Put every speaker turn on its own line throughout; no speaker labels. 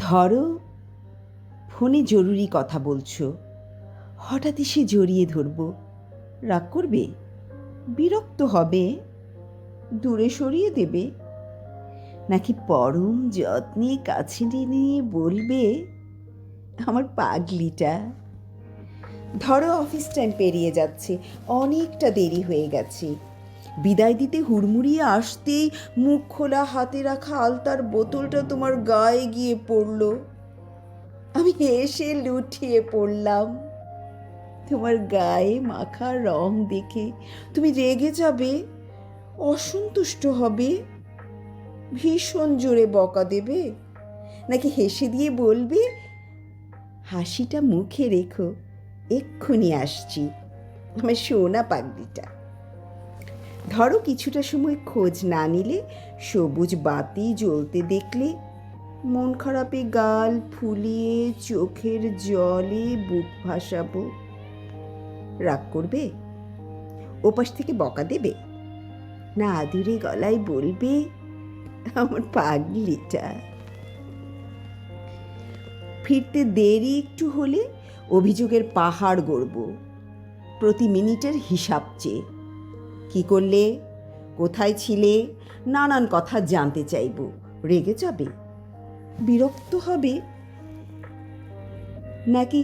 ধরো, ফোনে জরুরি কথা বলছো, হঠাৎ এসে জড়িয়ে ধরবো, রাগ করবে? বিরক্ত হবে? দূরে সরিয়ে দেবে? নাকি পরম যত্নে কাছে নিয়ে বলবে, আমার পাগলিটা? ধরো, অফিস টাইম পেরিয়ে যাচ্ছে, অনেকটা দেরি হয়ে গেছে। বিদায় দিতে হুড়মুড়িয়ে আসতেই মুখ খোলা হাতে রাখা আলতার বোতলটা তোমার গায়ে গিয়ে পড়ল। আমি হেসে লুটিয়ে পড়লাম। তোমার গায়ে মাখা রং দেখে তুমি রেগে যাবে, অসন্তুষ্ট হবে, ভীষণ জোরে বকা দেবে, নাকি হেসে দিয়ে বলবে, হাসিটা মুখে রেখো, এক্ষুনি আসছি, আমার সোনা পাগলিটা। ধরো, কিছুটা সময় খোঁজ না নিলে, সবুজ বাতি জ্বলতে দেখলে, মন খারাপে গাল ফুলিয়ে চোখের জলে বুক ভাসাবো, রাগ করবে? ওপাশ থেকে বকা দেবে? না আদুরে গলায় বলবে, আমার পাগলিটা? ফিরতে দেরি একটু হলে অভিযোগের পাহাড় গড়ব, প্রতি মিনিটের হিসাব চেয়ে। কি করলে, কোথায় ছিলে, নানান কথা জানতে চাইব। রেগে যাবে? বিরক্ত হবে? নাকি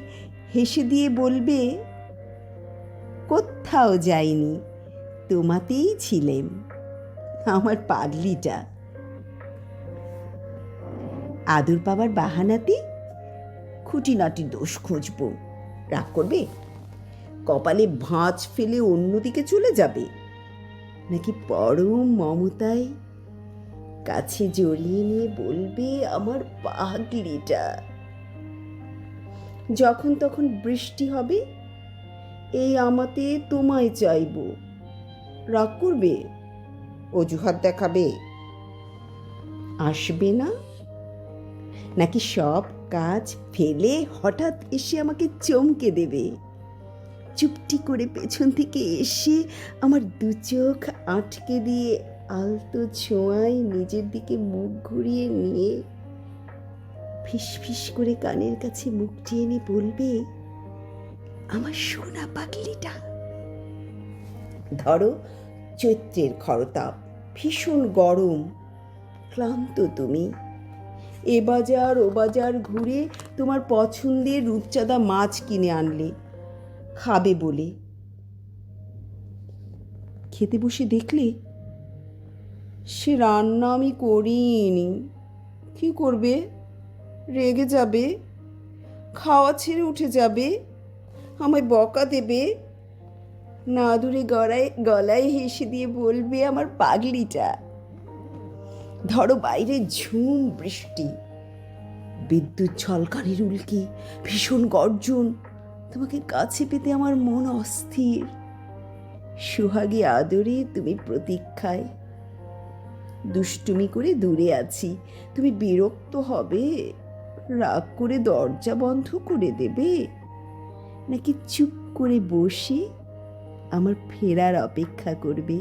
হেসে দিয়ে বলবে, কোথাও যাইনি, তোমাতেই ছিলেম, আমার পাগলিটা? আদর পাবার বাহানাতে খুঁটিনাটি দোষ খুঁজব, রাগ করবে? কপালে ভাঁজ ফেলে অন্যদিকে চলে যাবে? নাকি পরম মমতায় কাছে জড়িয়ে নিয়ে বলবে, আমার পাগলিটা? যখন তখন বৃষ্টি হবে, এই আমাতে তোমায় চাইব, রাগ করবে? অজুহাত দেখাবে? আসবে না? নাকি সব কাজ ফেলে হঠাৎ এসে আমাকে চমকে দেবে, চুপটি করে পেছন থেকে এসে আমার দু চোখ আটকে দিয়ে আলতো ছোঁয়ায় নিজের দিকে মুখ ঘুরিয়ে নিয়ে ফিস ফিস করে কানের কাছে মুখটি এনে বলবে, আমার সোনা পাগলিটা? ধরো, চৈত্রের খরতাপ, ভীষণ গরম, ক্লান্ত তুমি। এ বাজার ও বাজার ঘুরে তোমার পছন্দের রূপচাঁদা মাছ কিনে আনলে, খাবে বলে। খেতে বসে দেখলে সে রান্না আমি করিনি। কি করবে? রেগে যাবে, খাওয়া ছেড়ে উঠে যাবে, আমায় বকা দেবে, না দূরে গলায় হেসে দিয়ে বলবে, আমার পাগলিটা? ধরো, বাইরে ঝুম বৃষ্টি, বিদ্যুৎ ঝলকানির উল্কি, ভীষণ গর্জন, তোমাকে কাছে পেতে আমার মন অস্থির। সুহাগী আদরে তুমি প্রতীক্ষায়, দুষ্টুমি করে দূরে আছি, তুমি বিরক্ত হবে, রাগ করে দরজা বন্ধ করে দেবে, নাকি চুপ করে বসে আমার ফেরার অপেক্ষা করবে,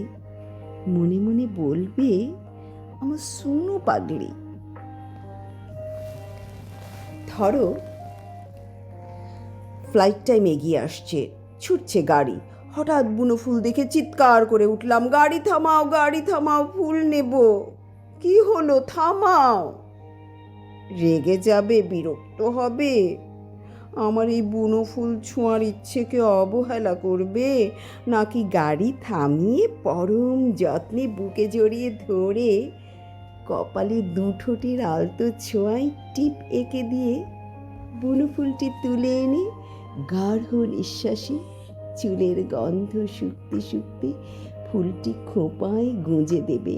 মনে মনে বলবে, আমার সোনো পাগলি? ধরো, ফ্লাইট টাইম এগিয়ে আসছে, ছুটছে গাড়ি, হঠাৎ বুনো ফুল দেখে চিৎকার করে উঠলাম, গাড়ি থামাও, গাড়ি থামাও, ফুল নেব। কি হলো, থামাও? রেগে যাবে, বিরক্ত হবে, আমার এই বুনো ফুল ছোঁয়ার ইচ্ছেকে অবহেলা করবে, নাকি গাড়ি থামিয়ে পরম যত্নে বুকে জড়িয়ে ধরে কপালে দুঠোঁটের আলতো ছোঁয়ায় টিপ এঁকে দিয়ে বুনো ফুলটি তুলে এনে গাঢ় নিঃশ্বাসে চুলের গন্ধ শুকতে শুকতে ফুলটি খোঁপায় গুঁজে দেবে,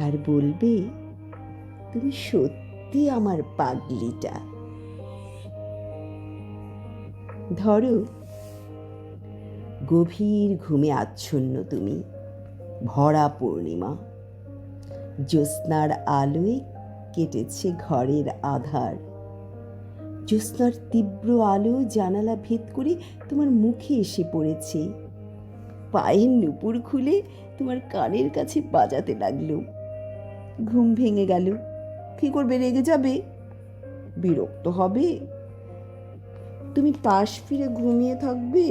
আর বলবে, তুমি সত্যি আমার পাগলিটা? ধরো, গভীর ঘুমে আচ্ছন্ন তুমি, ভরা পূর্ণিমা, জ্যোৎস্নার আলোয় কেটেছে ঘরের আধার, জ্যোৎস্নার তীব্র আলো জানালা ভেদ করে তোমার মুখে এসে পড়েছে, পায়ের নুপুর খুলে তোমার কানের কাছে বাজাতে লাগলো। ঘুম ভেঙে গেল। কি করবে? রেগে যাবে? বিরক্ত হবে? তুমি পাশ ফিরে ঘুমিয়ে থাকবে,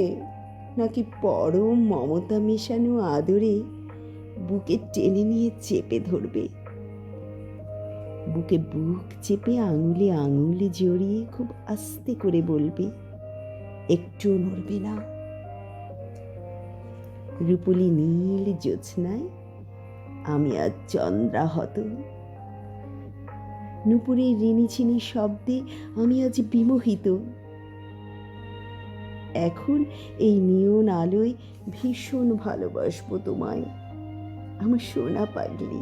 নাকি পরম মমতা মেশানো আদরে বুকে টেনে নিয়ে চেপে ধরবে? বুকে বুক চেপে আঙুলে আঙুলে জড়িয়ে খুব আস্তে করে বলবে, একটু নড়বে না। রূপলি নীল জ্যোৎস্নায় আমি আজ চন্দ্রাহত। নুপুরের রিনিঝিনি শব্দে আমি আজ বিমোহিত। এখন এই নিয়ন আলোয় ভীষণ ভালোবাসবো তোমায়, আমার সোনা পাগলি।